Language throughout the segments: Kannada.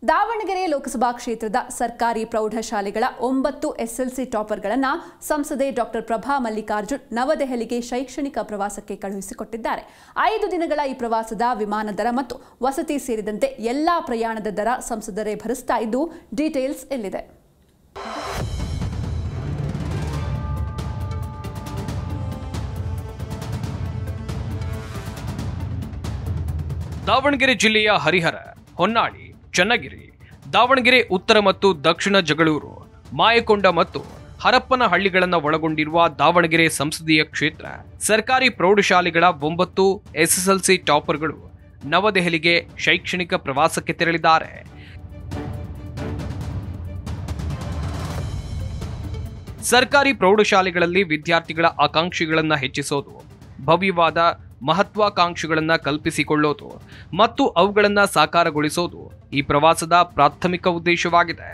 ದಾವಣಗೆರೆ ಲೋಕಸಭಾ ಕ್ಷೇತ್ರದ ಸರ್ಕಾರಿ ಪ್ರೌಢಶಾಲೆಗಳ 9 ಎಸ್ಎಲ್ಸಿ ಟಾಪರ್ಗಳನ್ನು ಸಂಸದೆ ಡಾಕ್ಟರ್ ಪ್ರಭಾ ಮಲ್ಲಿಕಾರ್ಜುನ್ ನವದೆಹಲಿಗೆ ಶೈಕ್ಷಣಿಕ ಪ್ರವಾಸಕ್ಕೆ ಕಳುಹಿಸಿಕೊಟ್ಟಿದ್ದಾರೆ. 5 ದಿನಗಳ ಈ ಪ್ರವಾಸದ ವಿಮಾನ ದರ ಮತ್ತು ವಸತಿ ಸೇರಿದಂತೆ ಎಲ್ಲಾ ಪ್ರಯಾಣದ ದರ ಸಂಸದರೇ ಭರಿಸ್ತಾ ಇದ್ದು, ಡೀಟೇಲ್ಸ್ ಇಲ್ಲಿದೆ. ದಾವಣಗೆರೆ ಜಿಲ್ಲೆಯ ಹರಿಹರ, ಹೊನ್ನಾಳಿ, ಚನ್ನಗಿರಿ, ದಾವಣಗೆರೆ ಉತ್ತರ ಮತ್ತು ದಕ್ಷಿಣ ಜಗಳೂರು, ಮಾಯಕೊಂಡ ಮತ್ತು ಹರಪ್ಪನಹಳ್ಳಿಗಳನ್ನು ಒಳಗೊಂಡಿರುವ ದಾವಣಗೆರೆ ಸಂಸದೀಯ ಕ್ಷೇತ್ರ ಸರ್ಕಾರಿ ಪ್ರೌಢಶಾಲೆಗಳ 9 ಎಸ್ಎಸ್ಎಲ್ಸಿ ಟಾಪರ್ಗಳು ನವದೆಹಲಿಗೆ ಶೈಕ್ಷಣಿಕ ಪ್ರವಾಸಕ್ಕೆ ತೆರಳಿದ್ದಾರೆ. ಸರ್ಕಾರಿ ಪ್ರೌಢಶಾಲೆಗಳಲ್ಲಿ ವಿದ್ಯಾರ್ಥಿಗಳ ಆಕಾಂಕ್ಷೆಗಳನ್ನು ಹೆಚ್ಚಿಸೋದು, ಭವ್ಯವಾದ ಮಹತ್ವಾಕಾಂಕ್ಷೆಗಳನ್ನು ಕಲ್ಪಿಸಿಕೊಳ್ಳೋದು ಮತ್ತು ಅವುಗಳನ್ನು ಸಾಕಾರಗೊಳಿಸೋದು ಈ ಪ್ರವಾಸದ ಪ್ರಾಥಮಿಕ ಉದ್ದೇಶವಾಗಿದೆ.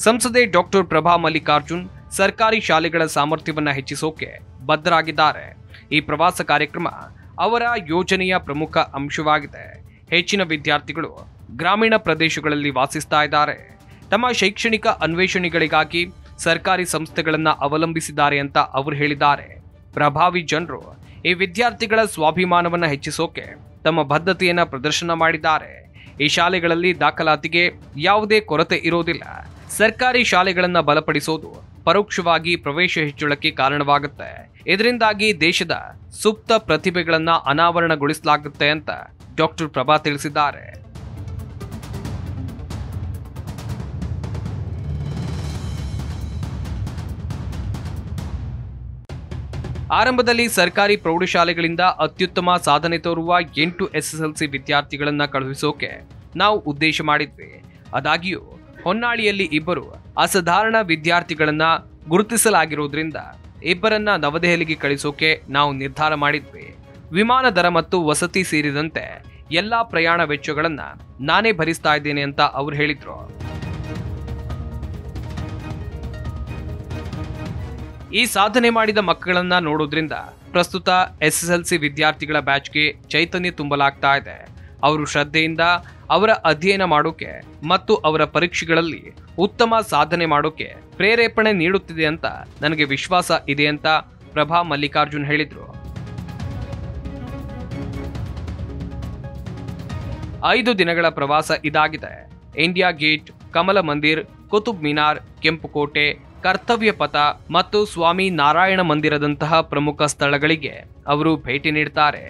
ಸಂಸದೆ ಡಾಕ್ಟರ್ ಪ್ರಭಾ ಮಲ್ಲಿಕಾರ್ಜುನ್ ಸರ್ಕಾರಿ ಶಾಲೆಗಳ ಸಾಮರ್ಥ್ಯವನ್ನು ಹೆಚ್ಚಿಸೋಕೆ ಬದ್ಧರಾಗಿದ್ದಾರೆ. ಈ ಪ್ರವಾಸ ಕಾರ್ಯಕ್ರಮ ಅವರ ಯೋಜನೆಯ ಪ್ರಮುಖ ಅಂಶವಾಗಿದೆ. ಹೆಚ್ಚಿನ ವಿದ್ಯಾರ್ಥಿಗಳು ಗ್ರಾಮೀಣ ಪ್ರದೇಶಗಳಲ್ಲಿ ವಾಸಿಸ್ತಾ ಇದ್ದಾರೆ. ತಮ್ಮ ಶೈಕ್ಷಣಿಕ ಅನ್ವೇಷಣೆಗಳಿಗಾಗಿ ಸರ್ಕಾರಿ ಸಂಸ್ಥೆಗಳನ್ನು ಅವಲಂಬಿಸಿದ್ದಾರೆ ಅಂತ ಅವರು ಹೇಳಿದ್ದಾರೆ. ಪ್ರಭಾವಿ ಜನರು ಈ ವಿದ್ಯಾರ್ಥಿಗಳ ಸ್ವಾಭಿಮಾನವನ್ನು ಹೆಚ್ಚಿಸೋಕೆ ತಮ್ಮ ಬದ್ಧತೆಯನ್ನು ಪ್ರದರ್ಶನ ಮಾಡಿದ್ದಾರೆ. ಈ ಶಾಲೆಗಳಲ್ಲಿ ದಾಖಲಾತಿಗೆ ಯಾವುದೇ ಕೊರತೆ ಇರೋದಿಲ್ಲ. ಸರ್ಕಾರಿ ಶಾಲೆಗಳನ್ನು ಬಲಪಡಿಸೋದು ಪರೋಕ್ಷವಾಗಿ ಪ್ರವೇಶ ಹೆಚ್ಚಳಕ್ಕೆ ಕಾರಣವಾಗುತ್ತೆ. ಇದರಿಂದಾಗಿ ದೇಶದ ಸುಪ್ತ ಪ್ರತಿಭೆಗಳನ್ನು ಅನಾವರಣಗೊಳಿಸಲಾಗುತ್ತೆ ಅಂತ ಡಾಕ್ಟರ್ ಪ್ರಭಾ ತಿಳಿಸಿದ್ದಾರೆ. ಆರಂಭದಲ್ಲಿ ಸರ್ಕಾರಿ ಪ್ರೌಢಶಾಲೆಗಳಿಂದ ಅತ್ಯುತ್ತಮ ಸಾಧನೆ ತೋರುವ 8 ಎಸ್ಎಸ್ಎಲ್ಸಿ ವಿದ್ಯಾರ್ಥಿಗಳನ್ನ ಕಳುಹಿಸೋಕೆ ನಾವು ಉದ್ದೇಶ ಮಾಡಿದ್ವಿ. ಆದಾಗ್ಯೂ ಹೊನ್ನಾಳಿಯಲ್ಲಿ 2 ಅಸಾಧಾರಣ ವಿದ್ಯಾರ್ಥಿಗಳನ್ನ ಗುರುತಿಸಲಾಗಿರೋದ್ರಿಂದ 2ರನ್ನ ನವದೆಹಲಿಗೆ ಕಳಿಸೋಕೆ ನಾವು ನಿರ್ಧಾರ ಮಾಡಿದ್ವಿ. ವಿಮಾನ ದರ ಮತ್ತು ವಸತಿ ಸೇರಿದಂತೆ ಎಲ್ಲಾ ಪ್ರಯಾಣ ವೆಚ್ಚಗಳನ್ನ ನಾನೇ ಭರಿಸ್ತಾ ಇದ್ದೇನೆ ಅಂತ ಅವರು ಹೇಳಿದ್ರು. ಈ ಸಾಧನೆ ಮಾಡಿದ ಮಕ್ಕಳನ್ನ ನೋಡೋದ್ರಿಂದ ಪ್ರಸ್ತುತ ಎಸ್ಎಸ್ಎಲ್ಸಿ ವಿದ್ಯಾರ್ಥಿಗಳ ಬ್ಯಾಚ್ಗೆ ಚೈತನ್ಯ ತುಂಬಲಾಗ್ತಾ ಇದೆ. ಅವರು ಶ್ರದ್ಧೆಯಿಂದ ಅವರ ಅಧ್ಯಯನ ಮಾಡೋಕೆ ಮತ್ತು ಅವರ ಪರೀಕ್ಷೆಗಳಲ್ಲಿ ಉತ್ತಮ ಸಾಧನೆ ಮಾಡೋಕೆ ಪ್ರೇರೇಪಣೆ ನೀಡುತ್ತಿದೆ ಅಂತ ನನಗೆ ವಿಶ್ವಾಸ ಇದೆ ಅಂತ ಪ್ರಭಾ ಮಲ್ಲಿಕಾರ್ಜುನ್ ಹೇಳಿದ್ರು. 5 ದಿನಗಳ ಪ್ರವಾಸ ಇದಾಗಿದೆ. ಇಂಡಿಯಾ ಗೇಟ್, ಕಮಲ ಮಂದಿರ್, ಕುತುಬ್ ಮಿನಾರ್, ಕೆಂಪುಕೋಟೆ, ಕರ್ತವ್ಯ ಪಥ ಮತ್ತು ಸ್ವಾಮಿ ನಾರಾಯಣ ಮಂದಿರದಂತಹ ಪ್ರಮುಖ ಸ್ಥಳಗಳಿಗೆ ಅವರು ಭೇಟಿ ನೀಡುತ್ತಾರೆ.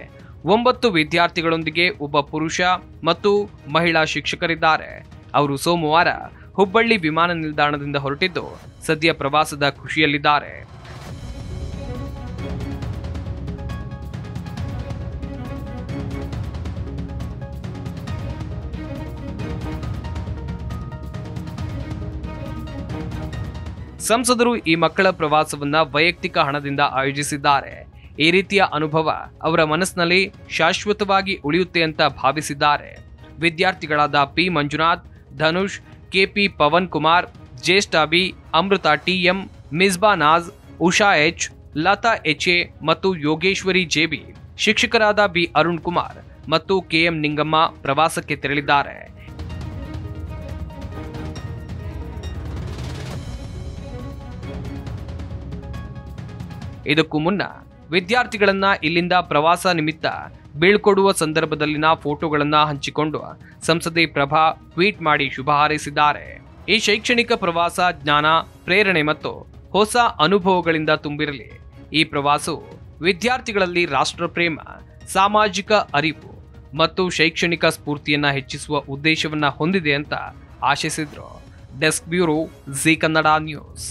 9 ವಿದ್ಯಾರ್ಥಿಗಳೊಂದಿಗೆ ಒಬ್ಬ ಪುರುಷ ಮತ್ತು ಮಹಿಳಾ ಶಿಕ್ಷಕರಿದ್ದಾರೆ. ಅವರು ಸೋಮವಾರ ಹುಬ್ಬಳ್ಳಿ ವಿಮಾನ ನಿಲ್ದಾಣದಿಂದ ಹೊರಟಿದ್ದು ಸದ್ಯ ಪ್ರವಾಸದ ಖುಷಿಯಲ್ಲಿದ್ದಾರೆ. ಸಂಸದರು ಈ ಮಕ್ಕಳ ಪ್ರವಾಸವನ್ನ ವೈಯಕ್ತಿಕ ಹಣದಿಂದ ಆಯೋಜಿಸಿದ್ದಾರೆ. ಈ ರೀತಿಯ ಅನುಭವ ಅವರ ಮನಸ್ಸಿನಲ್ಲಿ ಶಾಶ್ವತವಾಗಿ ಉಳಿಯುತ್ತೆ ಅಂತ ಭಾವಿಸಿದ್ದಾರೆ. ವಿದ್ಯಾರ್ಥಿಗಳಾದ P Manjunath, Dhanush, KP Pavan Kumar, Jyeshta B, Amrutha TM, Misbah Naaz, Usha H, Latha HA ಮತ್ತು ಯೋಗೇಶ್ವರಿ ಜೆಬಿ, ಶಿಕ್ಷಕರಾದ ಬಿ ಅರುಣ್ ಕುಮಾರ್ ಮತ್ತು ಕೆಎಂ ನಿಂಗಮ್ಮ ಪ್ರವಾಸಕ್ಕೆ ತೆರಳಿದ್ದಾರೆ. ಇದಕ್ಕೂ ಮುನ್ನ ವಿದ್ಯಾರ್ಥಿಗಳನ್ನ ಇಲ್ಲಿಂದ ಪ್ರವಾಸ ನಿಮಿತ್ತ ಬೀಳ್ಕೊಡುವ ಸಂದರ್ಭದಲ್ಲಿನ ಫೋಟೋಗಳನ್ನ ಹಂಚಿಕೊಂಡು ಸಂಸದೆ ಪ್ರಭಾ ಟ್ವೀಟ್ ಮಾಡಿ ಶುಭ ಹಾರೈಸಿದ್ದಾರೆ. ಈ ಶೈಕ್ಷಣಿಕ ಪ್ರವಾಸ ಜ್ಞಾನ, ಪ್ರೇರಣೆ ಮತ್ತು ಹೊಸ ಅನುಭವಗಳಿಂದ ತುಂಬಿರಲಿ. ಈ ಪ್ರವಾಸವು ವಿದ್ಯಾರ್ಥಿಗಳಲ್ಲಿ ರಾಷ್ಟ್ರಪ್ರೇಮ, ಸಾಮಾಜಿಕ ಅರಿವು ಮತ್ತು ಶೈಕ್ಷಣಿಕ ಸ್ಫೂರ್ತಿಯನ್ನ ಹೆಚ್ಚಿಸುವ ಉದ್ದೇಶವನ್ನ ಹೊಂದಿದೆ ಅಂತ ಆಶಿಸಿದ್ರು. Desk bureau, Zee Kannada news.